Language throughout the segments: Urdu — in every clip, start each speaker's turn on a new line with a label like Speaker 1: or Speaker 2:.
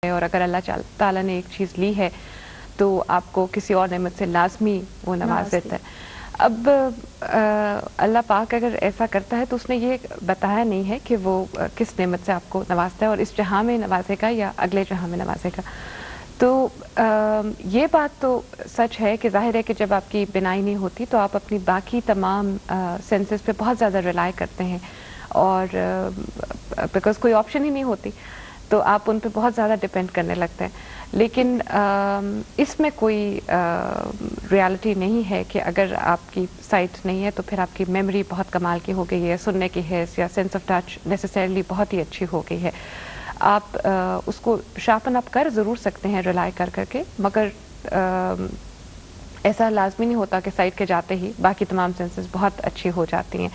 Speaker 1: اور اگر اللہ تعالیٰ نے ایک چیز لی ہے تو آپ کو کسی اور نعمت سے لازمی وہ نواز دیتا ہے. اب اللہ پاک اگر ایسا کرتا ہے تو اس نے یہ بتایا نہیں ہے کہ وہ کس نعمت سے آپ کو نوازتا ہے اور اس جہاں میں نوازے گا یا اگلے جہاں میں نوازے گا. تو یہ بات تو سچ ہے کہ ظاہر ہے کہ جب آپ کی بینائی نہیں ہوتی تو آپ اپنی باقی تمام سینسز پہ بہت زیادہ ریلائی کرتے ہیں اور بیکاز کوئی آپشن ہی نہیں ہوتی تو آپ ان پہ بہت زیادہ ڈپینڈ کرنے لگتے ہیں. لیکن اس میں کوئی ریالٹی نہیں ہے کہ اگر آپ کی سائٹ نہیں ہے تو پھر آپ کی میموری بہت کمال کی ہو گئی ہے, سننے کی حیث یا سینس آف ٹچ نیسسریلی بہت ہی اچھی ہو گئی ہے. آپ اس کو شارپن اپ کر ضرور سکتے ہیں ریلائی کر کے, مگر ایسا لازمی نہیں ہوتا کہ سائٹ کے جاتے ہی باقی تمام سینسز بہت اچھی ہو جاتی ہیں,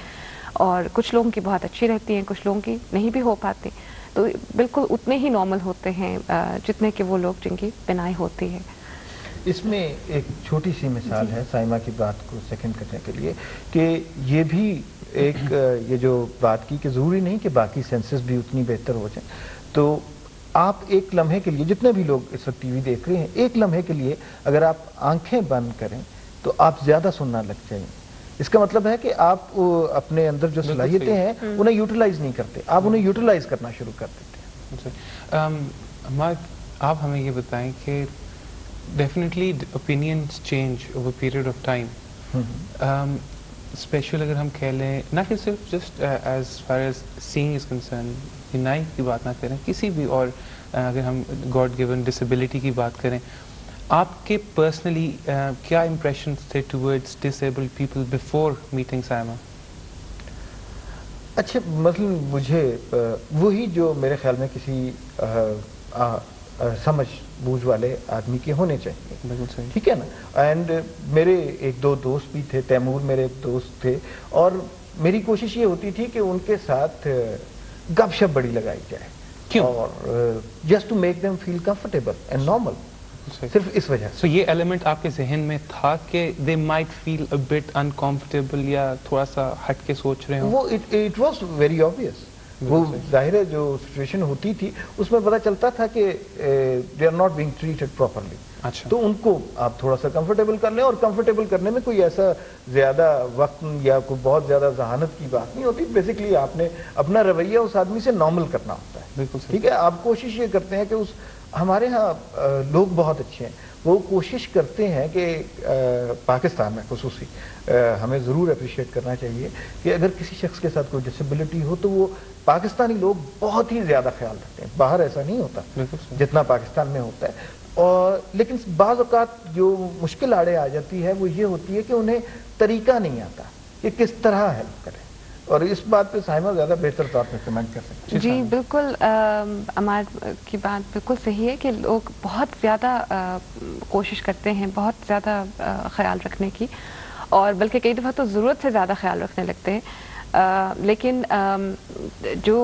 Speaker 1: اور کچھ لوگوں کی بہت اچھی رہتی ہیں, کچھ لوگوں کی نہیں بھی ہو پاتی. تو بالکل اتنے ہی نارمل ہوتے ہیں جتنے کہ وہ لوگ جن کی بینائی ہوتی ہے.
Speaker 2: اس میں ایک چھوٹی سی مثال ہے سائمہ کی بات کو سیکنڈ کرنے کے لیے کہ یہ بھی ایک یہ جو بات کی کہ ضروری نہیں کہ باقی سینسز بھی اتنی بہتر ہو جائیں. تو آپ ایک لمحے کے لیے, جتنے بھی لوگ اس وقت ٹی وی دیکھ رہے ہیں, ایک لمحے کے لیے اگر آپ آنکھیں بند کریں تو آپ زیادہ سننا لگ جائیں. اس کا مطلب ہے کہ آپ اپنے اندر جو صلاحیتیں ہیں انہیں یوٹیلائز نہیں کرتے, آپ انہیں یوٹیلائز کرنا شروع کر دیتے ہیں.
Speaker 3: آپ ہمیں یہ بتائیں کہ definitely opinions change over period of time, special اگر ہم کہہ لیں نہ کہ صرف just as far as seeing is concern, بینائی کی بات نہ کریں, کسی بھی اور اگر ہم گاڈ گیون ڈسیبلٹی کی بات کریں, آپ کے پرسنلی کیا امپریشنس تھے towards disabled people before meeting Saima?
Speaker 2: اچھا, مثلا مجھے وہی جو میرے خیال میں کسی سمجھ بوجھ والے آدمی کے ہونے چاہیے.
Speaker 3: بالکل صحیح,
Speaker 2: ٹھیک ہے نا. اینڈ میرے ایک دو دوست بھی تھے, تیمور میرے ایک دوست تھے, اور میری کوشش یہ ہوتی تھی کہ ان کے ساتھ گپ شپ بڑی لگائی جائے.
Speaker 3: کیوں؟
Speaker 2: اور just to make them feel comfortable and normal, صرف اس وجہ سے.
Speaker 3: سو یہ ایلیمنٹ آپ کے ذہن میں تھا کہ they might feel a bit uncomfortable یا تھوڑا سا ہٹ کے سوچ رہے ہوں؟
Speaker 2: وہ اٹ واز ویری آبویس. وہ ظاہر ہے جو سچویشن ہوتی تھی اس میں پتہ چلتا تھا کہ they are not being treated properly.
Speaker 3: اچھا,
Speaker 2: تو ان کو آپ تھوڑا سا کمفرٹیبل کر لیں, اور کمفرٹیبل کرنے میں کوئی ایسا زیادہ وقت یا کوئی بہت زیادہ ذہانت کی بات نہیں ہوتی. بیسکلی آپ نے اپنا رویہ اس آدمی سے نارمل کرنا ہوتا ہے.
Speaker 3: بالکل
Speaker 2: ٹھیک ہے. آپ کوشش یہ کرتے ہیں کہ ہمارے ہاں لوگ بہت اچھے ہیں, وہ کوشش کرتے ہیں کہ پاکستان میں خصوصی ہمیں ضرور اپریشیٹ کرنا چاہیے کہ اگر کسی شخص کے ساتھ کوئی ڈسیبلٹی ہو تو وہ پاکستانی لوگ بہت ہی زیادہ خیال رکھتے ہیں. باہر ایسا نہیں ہوتا جتنا پاکستان میں ہوتا ہے. اور لیکن بعض اوقات جو مشکل آڑے آ جاتی ہے وہ یہ ہوتی ہے کہ انہیں طریقہ نہیں آتا کہ کس طرح ہیلپ کریں, اور اس بات پہ سائمہ زیادہ بہتر طور پہ کمنٹ کر سکتے ہیں.
Speaker 1: جی بالکل, عمار کی بات بالکل صحیح ہے کہ لوگ بہت زیادہ کوشش کرتے ہیں بہت زیادہ خیال رکھنے کی, اور بلکہ کئی دفعہ تو ضرورت سے زیادہ خیال رکھنے لگتے ہیں. لیکن جو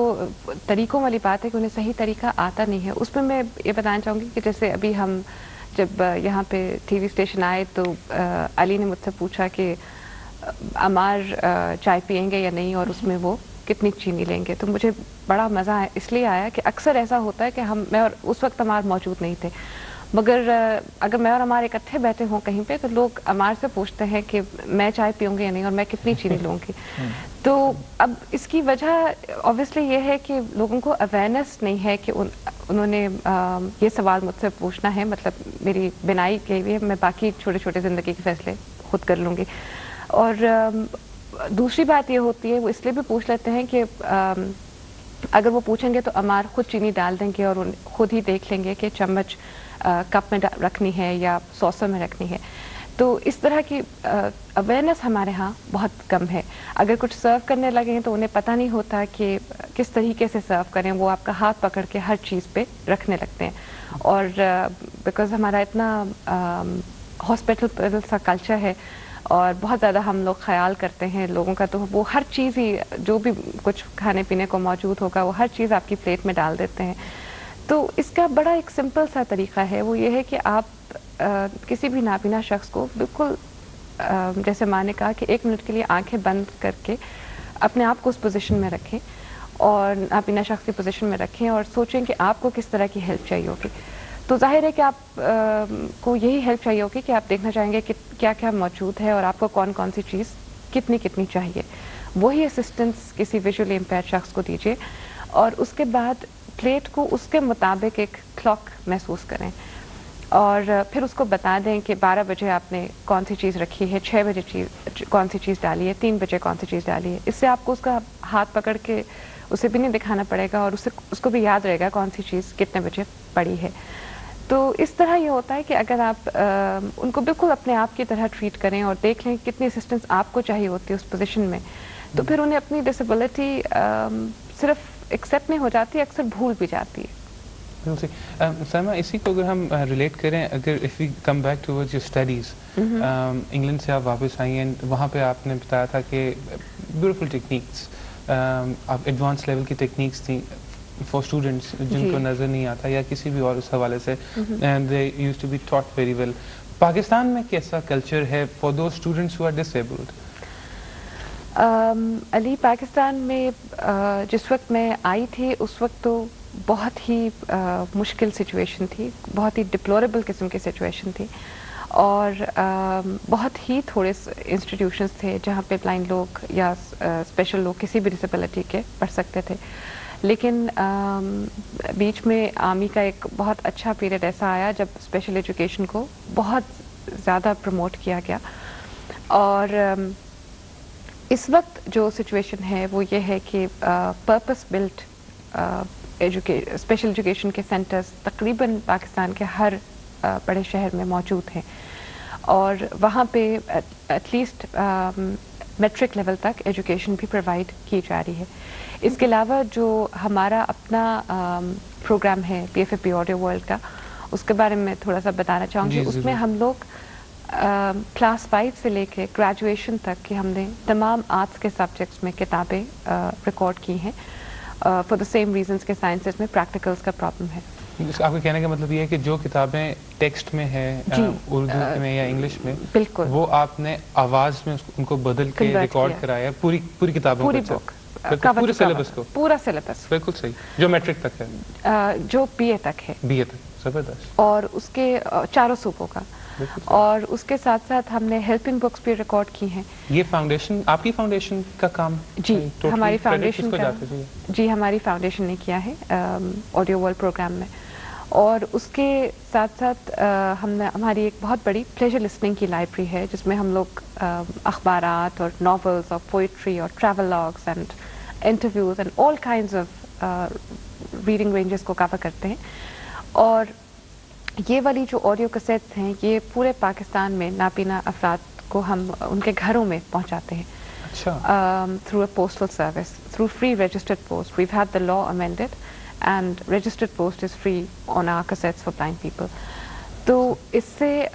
Speaker 1: طریقوں والی بات ہے کہ انہیں صحیح طریقہ آتا نہیں ہے, اس میں یہ بتانا چاہوں گی کہ جیسے ابھی ہم جب یہاں پہ ٹی وی اسٹیشن آئے تو علی نے مجھ سے پوچھا کہ عمار چائے پئیں گے یا نہیں, اور اس میں وہ کتنی چینی لیں گے. تو مجھے بڑا مزہ اس لیے آیا کہ اکثر ایسا ہوتا ہے کہ میں اور اس وقت عمار موجود نہیں تھے, مگر اگر میں اور عمار اکٹھے بیٹھے ہوں کہیں پہ تو لوگ عمار سے پوچھتے ہیں کہ میں چائے پیوں گی یا نہیں اور میں کتنی چینی لوں گی. تو اب اس کی وجہ اوبویسلی یہ ہے کہ لوگوں کو اویئرنیس نہیں ہے کہ انہوں نے یہ سوال مجھ سے پوچھنا ہے, مطلب میری بینائی کے لیے میں باقی چھوٹے چھوٹے زندگی کے فیصلے خود کر لوں گی. اور دوسری بات یہ ہوتی ہے وہ اس لیے بھی پوچھ لیتے ہیں کہ اگر وہ پوچھیں گے تو عمار خود چینی ڈال دیں گے اور خود ہی دیکھ لیں گے کہ چمچ کپ میں رکھنی ہے یا سوسر میں رکھنی ہے. تو اس طرح کی اویئرنیس ہمارے ہاں بہت کم ہے. اگر کچھ سرو کرنے لگیں تو انہیں پتہ نہیں ہوتا کہ کس طریقے سے سرو کریں, وہ آپ کا ہاتھ پکڑ کے ہر چیز پہ رکھنے لگتے ہیں. اور بیکاز ہمارا اتنا ہاسپٹل سا کلچر ہے اور بہت زیادہ ہم لوگ خیال کرتے ہیں لوگوں کا, تو وہ ہر چیز ہی جو بھی کچھ کھانے پینے کو موجود ہوگا وہ ہر چیز آپ کی پلیٹ میں ڈال دیتے ہیں. تو اس کا بڑا ایک سمپل سا طریقہ ہے, وہ یہ ہے کہ آپ کسی بھی نابینا شخص کو بالکل جیسے ماں نے کہا کہ 1 منٹ کے لیے آنکھیں بند کر کے اپنے آپ کو اس پوزیشن میں رکھیں اور نابینا شخص کی پوزیشن میں رکھیں اور سوچیں کہ آپ کو کس طرح کی ہیلپ چاہیے ہوگی. تو ظاہر ہے کہ آپ کو یہی ہیلپ چاہیے ہوگی کہ آپ دیکھنا چاہیں گے کہ کیا کیا موجود ہے اور آپ کو کون کون سی چیز کتنی کتنی چاہیے. وہی اسسٹنس کسی ویژولی امپیئر شخص کو دیجیے اور اس کے بعد پلیٹ کو اس کے مطابق ایک کلاک محسوس کریں اور پھر اس کو بتا دیں کہ 12 بجے آپ نے کون سی چیز رکھی ہے, 6 بجے کون سی چیز ڈالی ہے, 3 بجے کون سی چیز ڈالی ہے. اس سے آپ کو اس کا ہاتھ پکڑ کے اسے بھی نہیں دکھانا پڑے گا اور اس کو بھی یاد رہے گا کون سی چیز کتنے بجے پڑی ہے. تو اس طرح یہ ہوتا ہے کہ اگر آپ ان کو بالکل اپنے آپ کی طرح ٹریٹ کریں اور دیکھ لیں کتنی اسسٹنس آپ کو چاہیے ہوتی ہے اس پوزیشن میں, تو پھر انہیں اپنی ڈسیبلٹی صرف ایکسیپٹ نہیں ہو جاتی, اکثر بھول بھی جاتی ہے.
Speaker 3: سائمہ, اسی کو اگر ہم ریلیٹ کریں, اگر if we come back towards your studies, England سے آپ واپس آئی ہیں, وہاں پہ آپ نے بتایا تھا کہ بیوٹیفل ٹیکنیکس, آپ ایڈوانس لیول کی ٹیکنیکس تھیں فار اسٹوڈنٹس جن کو نظر نہیں آتا یا کسی بھی اور اس حوالے سے, and they use to be taught very well. Pakistan میں کیسا کلچر ہے for those students who are disabled?
Speaker 1: Ali, Pakistan میں جس وقت میں آئی تھی اس وقت تو بہت ہی مشکل سچویشن تھی, بہت ہی ڈپلوریبل قسم کی سچویشن تھی اور بہت ہی تھوڑے انسٹیٹیوشنس تھے جہاں پہ بلائنڈ لوگ یا اسپیشل لوگ کسی بھی ڈسیبلٹی کے پڑھ سکتے تھے. لیکن بیچ میں آرمی کا ایک بہت اچھا پیریڈ ایسا آیا جب اسپیشل ایجوکیشن کو بہت زیادہ پروموٹ کیا گیا اور اس وقت جو سچویشن ہے وہ یہ ہے کہ پرپس بلٹ اسپیشل ایجوکیشن کے سینٹرز تقریباً پاکستان کے ہر بڑے شہر میں موجود ہیں اور وہاں پہ ایٹ لیسٹ میٹرک لیول تک ایجوکیشن بھی پرووائڈ کی جا رہی ہے. اس کے علاوہ جو ہمارا اپنا پروگرام ہے P F A P audio world کا, اس کے بارے میں تھوڑا سا بتانا چاہوں گی. اس میں ہم لوگ کلاس 5 سے لے کے گریجویشن تک کہ ہم نے تمام آرٹس کے سبجیکٹس میں کتابیں ریکارڈ کی ہیں فار دا سیم ریزنس کے سائنسز میں پریکٹیکلس کا پرابلم ہے.
Speaker 3: آپ کے کہنے کا مطلب یہ ہے کہ جو کتابیں ٹیکسٹ میں ہے اردو میں یا انگلش میں,
Speaker 1: بالکل
Speaker 3: وہ آپ نے آواز میں ان کو بدل کے ریکارڈ کرایا پوری کتابوں
Speaker 1: پوری
Speaker 3: کو,
Speaker 1: بک
Speaker 3: پورے سلیبس کو,
Speaker 1: پورا سلیبس
Speaker 3: بالکل صحیح, جو میٹرک تک ہے,
Speaker 1: جو بی اے تک ہے,
Speaker 3: بی اے تک, زبردست.
Speaker 1: اور اس کے 4 صوبوں کا, اور اس کے ساتھ ساتھ ہم نے ہیلپنگ بکس بھی ریکارڈ کی ہیں.
Speaker 3: یہ فاؤنڈیشن, آپ کی فاؤنڈیشن کا کام؟
Speaker 1: جی, ہماری فاؤنڈیشن کا, جی ہماری فاؤنڈیشن نے کیا ہے آڈیو ورلڈ پروگرام میں. اور اس کے ساتھ ساتھ ہماری ایک بہت بڑی پلیجر لسننگ کی لائبریری ہے جس میں ہم لوگ اخبارات اور ناولز اور پوئٹری اور travel logs and interviews and all kinds of reading ranges کو کور کرتے ہیں. اور یہ والی جو آڈیو کیسٹس ہیں یہ پورے پاکستان میں نابینا افراد کو ہم ان کے گھروں میں پہنچاتے ہیں through a postal service, through free registered post. We've had the law amended and registered post is free on our cassettes for blind people. تو اس سے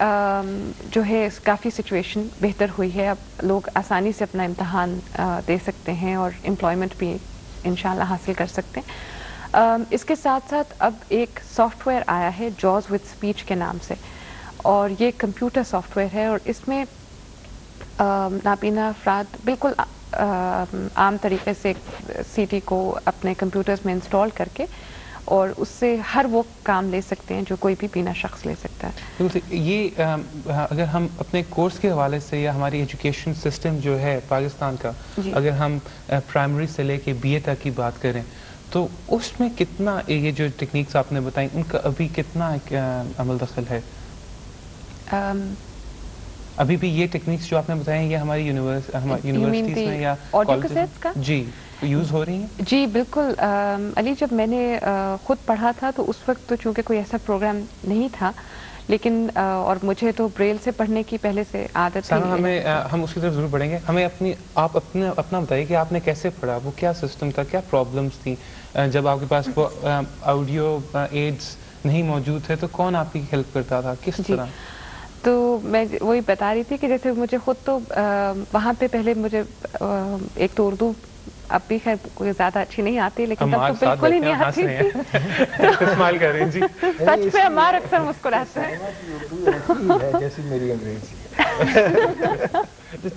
Speaker 1: جو ہے کافی سچویشن بہتر ہوئی ہے. اب لوگ آسانی سے اپنا امتحان دے سکتے ہیں اور امپلائمنٹ بھی انشاءاللہ حاصل کر سکتے ہیں. اس کے ساتھ ساتھ اب ایک سافٹ ویئر آیا ہے جاز وتھ اسپیچ کے نام سے, اور یہ کمپیوٹر سافٹ ویئر ہے اور اس میں نابینا افراد بالکل عام طریقے سے سی ٹی کو اپنے کمپیوٹرز میں انسٹال کر کے اور اس سے ہر وہ کام لے سکتے ہیں جو کوئی بھی بینا شخص لے سکتا ہے.
Speaker 3: یہ اگر ہم اپنے کورس کے حوالے سے یا ہماری ایجوکیشن سسٹم جو ہے پاکستان کا, اگر ہم پرائمری سے لے کے بی اے تک کی بات کریں تو اس میں کتنا یہ جو ٹیکنیکس آپ نے بتائیں ان کا ابھی کتنا عمل دخل ہے؟ ابھی بھی یہ ٹیکنیکس جو آپ نے بتائیں یہ ہماری یونیورسٹیز میں یا کالجز جی یوز ہو رہی ہیں؟
Speaker 1: جی بالکل علی, جب میں نے خود پڑھا تھا تو اس وقت تو چونکہ کوئی ایسا پروگرام نہیں تھا, لیکن اور مجھے تو بریل سے پڑھنے کی پہلے سے عادت تھی.
Speaker 3: ہم اس کی طرف ضرور پڑھیں گے. ہمیں آپ اپنا بتائیے کہ آپ نے کیسے پڑھا, وہ کیا سسٹم تھا, کیا پرابلمس تھیں جب آپ کے پاس وہ آڈیو ایڈز نہیں موجود تھے, تو کون آپ کی ہیلپ کرتا تھا, کس طرح؟
Speaker 1: تو میں وہی بتا رہی تھی کہ جیسے مجھے خود تو وہاں پہ پہلے مجھے ایک تو اردو اب بھی خیر کوئی زیادہ اچھی نہیں آتی, لیکن تب تو بالکل ہی نہیں آتی تھی. سچ پہ ہمارا اکثر مسکراتے ہیں
Speaker 2: جیسی میری انگریزی.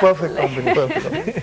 Speaker 2: perfect combination.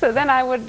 Speaker 1: So then I would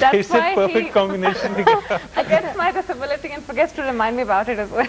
Speaker 1: That's why
Speaker 3: perfect combination.
Speaker 1: Against my disability and forgets to remind me about it as well.